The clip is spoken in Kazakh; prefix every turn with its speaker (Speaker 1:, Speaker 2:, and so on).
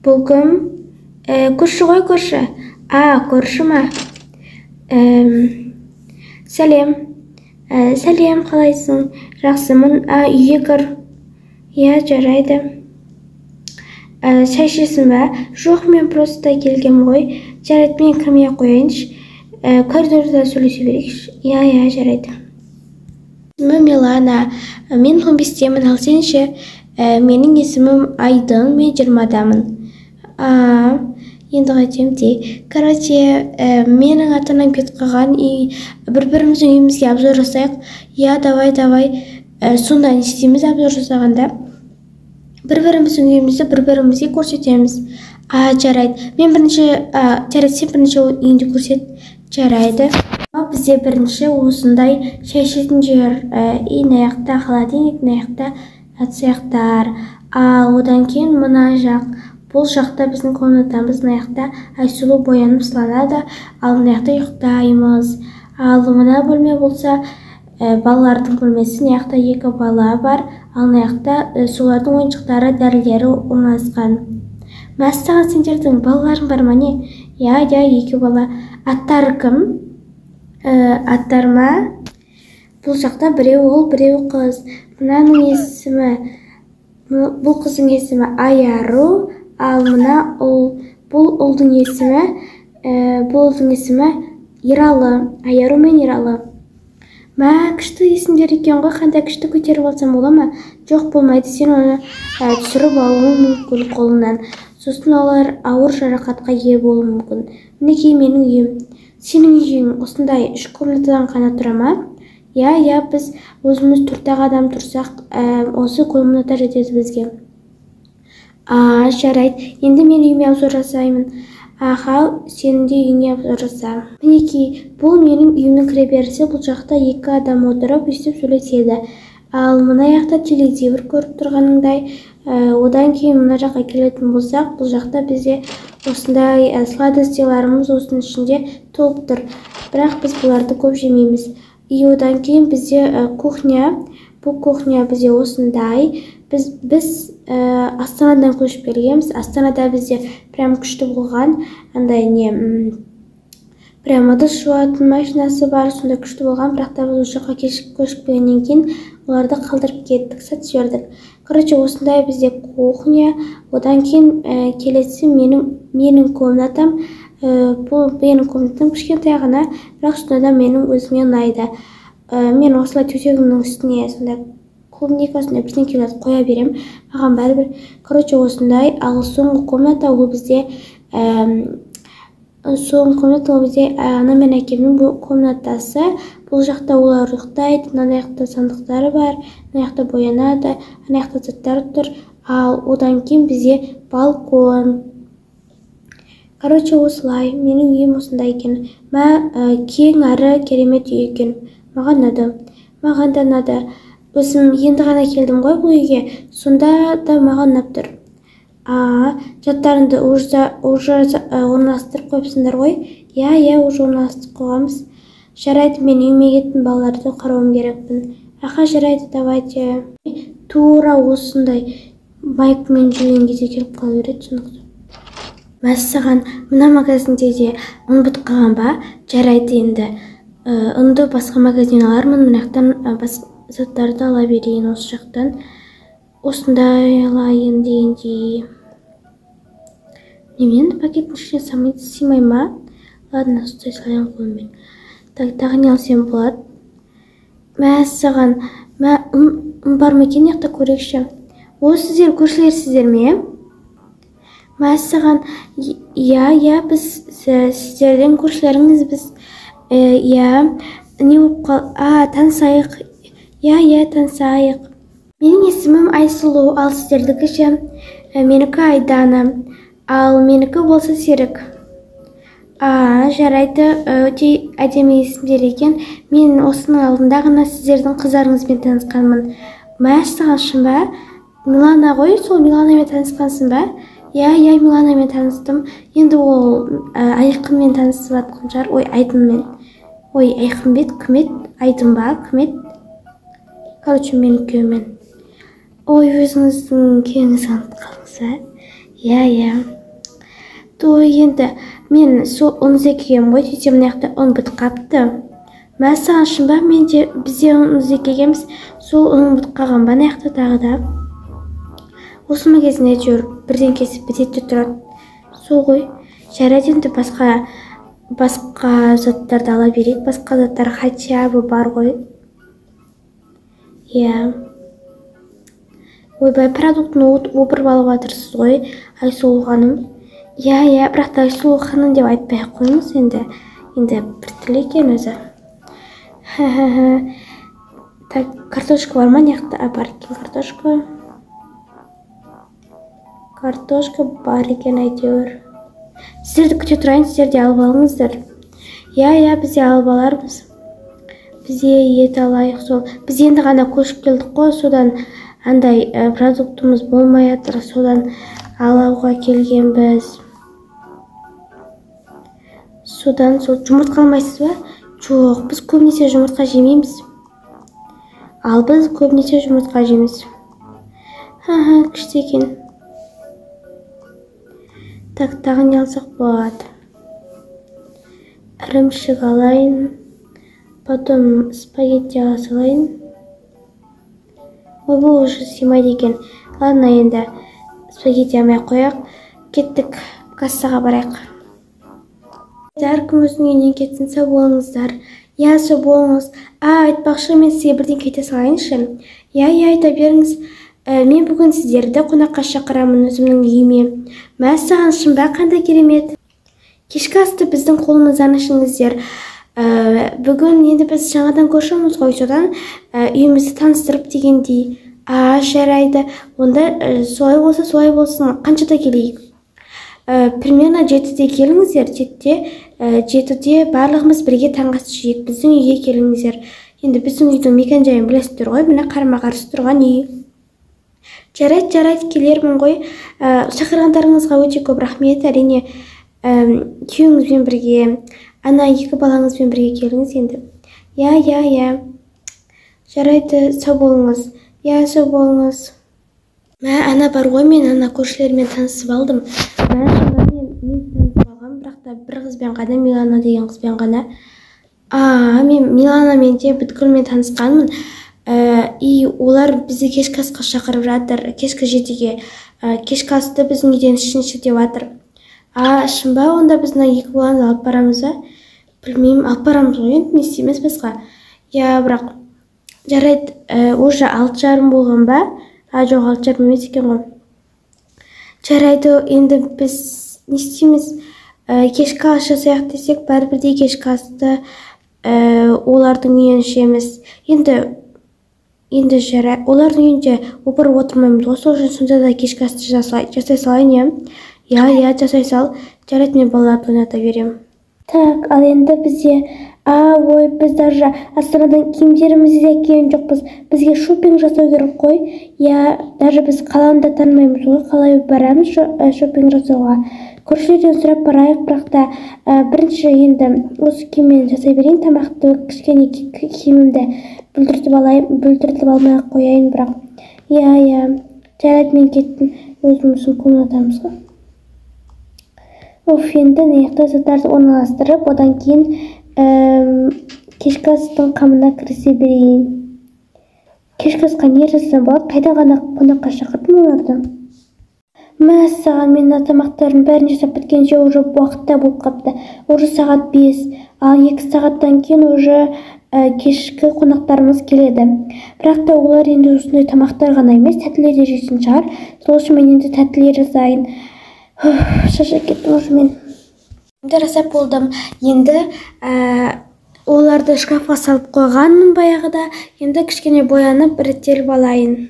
Speaker 1: Бұл кім? Көрші ғой, көрші. Көрші ма? Сәлем. Сәлем, қалайсың? Жақсымын. Үйге кір. Иә, жарайды. Шай ішесің бе? Жоқ, мен просто келгем ғой. Жарайды, мен кірмей қояйыншы. Коридорда сөйлесе берейікші. Иә, жарайды. Есімім Милана. Мен 15-темін, ал сен ше? Менің есімім Айдың, мен 20-дамын. Енді қайтем де. Короче, менің атынан кетіп қалған, бір-біріміздің үйімізге обзор жасайық. Я, давай. Сонда не істейміз обзор жасағанда? Бір-біріміздің үйімізді бір-бірімізге көрсетеміз. Жарайды. Жарайды, сен бірінші үйінде көрсет. Жарайды. Бізде бірінші осындай шай ішетін жер, мына холодильник, мына ыдыс-аяқтар. Одан кейін мына жақ. Бұл жақта біздің комнатамыз, мына Айсұлу боянып сыланады, ал мына ұйықтаймыз. Ал мына бөлме болса, балалардың бөлмесі, мына 2 бала бар, ал мына солардың ойыншықтары, дәрілері орналасқан. Мәссаған, сендердің балаларың бар ма не? Иә, 2 бала. Аттары кім? Аттар ма? Бұл жақта біреу ұл, біреу қыз. Мынаның есімі, бұл қыздың есімі Айару, ал мына ұл, бұл ұлдың есімі Ералы. Айару мен Ералы. Күшті есімдер екен ғой, қандай күшті көтеріп алсам бола ма? Жоқ, болмайды, сен оны түсіріп алуың мүмкін қолынан. Сосын олар ауыр жарақатқа ие болуы мүмкін. Мінекей менің үйім. Сенің үйің осындай 3 комнатадан ғана тұра ма? Иә, біз өзіміз 4 адам тұрсақ, осы комната жетеді бізге. Жарайды. Енді мен үйіме обзор жасаймын. Сенің де үйіңе обзор жаса. Мінекей, бұл менің үйімнің кіреберісі. Бұл жақта 2 адам отырып, өстіп сөйлеседі. Ал мына жақта телевизор көріп тұрғаныңдай. Одан кейін мына жаққа келетін болсақ, бұл жақта бізде осындай сладостиларымыз осының ішінде толып тұр. Бірақ біз бұларды көп жемейміз. Одан кейін бізде кухня. Бұл кухня бізде осындай. Біз Астанадан көшіп келгенбіз. Астанада бізде прям күшті болған. Прям ыдыс жуатын машинасы бар, сонда күшті болған. Бірақ та біз осы жаққа көшіп келгеннен кейін оларды қалдырып кеттік, сатып жібердік. Короче, осындай бізде кухня. Одан кейін келесі менің комнатам. Бұл менің комнатам кішкентай ғана, бірақ сонда менің өзіме ұнайды. Мен осылай төсегімнің үстіне сонда клубника, сонда бірдеңелерді қоя берем. Маған бәрібір. Короче, осындай. Ал соңғы комната ол бізде ана мен әкемнің бұл комнатасы. Бұл жақта олар ұйықтайды, мына жақта сандықтары бар, мына жақта боянады, ана жақта заттар тұр. Ал одан кейін бізде балкон. Короче, осылай. Менің үйім осындай екен. Кең әрі керемет үй екен. Маған ұнады. Маған да ұнады. Өзім енді ғана келдім ғой бұл үйге, сонда да маған ұнап тұр. Жаттарыңды уже орналастырып қойыпсыңдар ғой? Иә, уже орналастырып қойғанбыз. Жарайды, мен үйіме кеттім, балаларды қарауым керекпін. Жарайды, давайте. Тура осындай майкмен жүрген кезде келіп қала береді. Мәссаған, мына магазинде де ұн бітіп қалған ба? Жарайды енді. Ұнды басқа магазин алармын, мынаяқтан заттарды ала берейін осы жақтан. Осындай алайын дегенде. Немен пакеттің ішіне сыймай ма? Ладно, ұстай салайын қолыммен. Тағы не алсам болады? Мәссаған, ұн бар ма екен, яқта көрейікші. Сіздер көршілерсіздер ме? Мәссаған, иә, біз сіздерден көршілеріңіз біз. Не болып қал? Танысайық. Иә, танысайық. Менің есімім Айсұлу, ал сіздердікі ше? Менікі Айдана, ал менікі болса Серік. Жарайды, өте әдемі есімдер екен. Мен осының алдында ғана сіздердің қыздарыңызбен танысқанмын. Мәссаған, шын ба? Милана ғой, сол Миланамен танысқансың ба? Иә, Миланамен таныстым. Енді ол Айқынмен танысып атқан шығар. Айдынмен. Айқын бет, күмет, Айдын ба, күмет. Короче, менің күйеуімен. Өзіңіздің күйеуіңіз анық қалыңыз, иә. той енді мен сол ұн іздегенмін ғой, сөйтсем мына жақта ұн бітіп қапты. Мә саған шын ба, бізде ұн іздегенбіз, сол ұн бітіп қалған ба мына жақта тағы да. Осы магазин әйтеуір бірден кесіп бітеді тұрады. Сол ғой. Жарайды, енді басқа заттарды ала берейік. Басқа заттар хотя бы бар ғой. Иә. Ойбай, продуктыны опырып алып жатырсыз ғой, Айсұлу ханым. Иә, бірақ та Айсұлу ханым деп айтпай-ақ қойыңыз енді. Енді бір тіл екен өзі. Так, картошка бар ма мына жақта? Бар екен картошка. Картошка бар екен әйтеуір. Сіздерді күте тұрайын, сіздер де алып алыңыздар. Иә, біз де алып алармыз. Біз де ет алайық сол. Біз енді ғана көшіп келдік қой, содан андай продуктымыз болмай жатыр, содан алуға келгенбіз. Содан сол жұмыртқа алмайсыз ба? Жоқ, біз көбінесе жұмыртқа жемейміз. Ал біз көбінесе жұмыртқа жейміз. Күшті екен. Так, тағы не алсақ болады? Ірімшік алайын. Потом спагетти ала салайын. Ой, бұл уже сыймайды екен. Ладно, енді спагетти алмай қояқ. Кеттік, кассаға барайық. Әркім өзінің үйінен кетсін, сау болыңыздар. Иә, сау болыңыз. Айтпақшы, мен сізге бірден кете салайыншы. Иә, айта беріңіз. Мен бүгін сіздерді қонаққа шақырамын өзімнің үйіме. Мә саған шын ба, қандай керемет. Кешкі асты біздің қолымыздан ішіңіздер. Бүгін енді біз жаңадан көшіміз ғой, содан үйімізді таныстырып дегендей. Жарайды. Онда солай болса, солай болсын. Қаншада келейік? Примерно 7-де келіңіздер. 7-де барлығымыз бірге таңғы ас жейік. Біздің үйге келіңіздер. Енді біздің үйдің мекен-жайын білесіздер ғой, мына қарама-қарсы тұрған үй. Жарайды, келермін ғой. Шақырғандарыңызға өте көп рахмет. Әрине, күйеуіңізбен бірге, ана 2 балаңызбен бірге келіңіз енді. Иә. Жарайды, сау болыңыз. Иә, сау болыңыз. Ана бар ғой, мен ана көршілермен танысып алдым. Мен танысып алғам, бірақ та бір қызбен ғана, Милана деген қызбен ғана. Мен Миланамен де бүткілмен танысқанмын. Олар бізді кешкі асқа шақырып жатыр, кешкі 7-ге. Кешкі асты біздің үйден ішінші деп жатыр. Шын ба, онда біздің 2 баланы алып барамыз ба? Білмеймін, алып барамыз ғой, енді не істейміз басқа. Иә, бірақ жарайды, уже 6:30 болған ба? Жоқ, 6:30 емес екен ғой. Жарайды, енді біз не істейміз? Кешкі ас жасайық десек, бәрібірде кешкі асты олардың үйінен ішеміз. Енді жарай, олардың үйінде опырып отырмаймыз ғой, сол үшін сонда да кешкі асты жасай салайын, иә, жасай сал. Жарайды, мен балаларды ойната берем. Так, ал енді бізде, ой, біз даже Астанадан киімдерімізді де әкелген жоқпыз. Бізге шопинг жасау керек қой. Иә, даже біз қаланы да танымаймыз ғой, қалай барамыз шопинг жасауға. Көршілерден сұрап барайық, бірақ та бірінші енді осы киіммен жасай берейін, тамақты кішкене киімімді бүлдіртіп алмай қояйын, бірақ. Иә, жарайды, мен кеттім, өзіміздің комнатамыз ғой. Енді неяқта заттарды орналастырып, одан кейін кешкі астың қамына кірісе берейін. Кешкі асқа не жасасам болады? Қайда ғана қонаққа шақырдым оларды? Мәссаған, мен тамақтардың бәрін жасап біткенше уже уақытта болып қапты. Уже сағат 5, ал 2 сағаттан кейін уже кешкі қонақтарымыз келеді. Бірақ та олар енді осындай тамақтар ғана емес, тәттілер де жейтін шығар. Сол үшін мен енді тәттілер жасайын. Шаршап кеттім уже мен. Енді жасап болдым. Енді оларды шкафқа салып қойғанмын баяғыда. Енді кішкене боянып реттеліп алайын.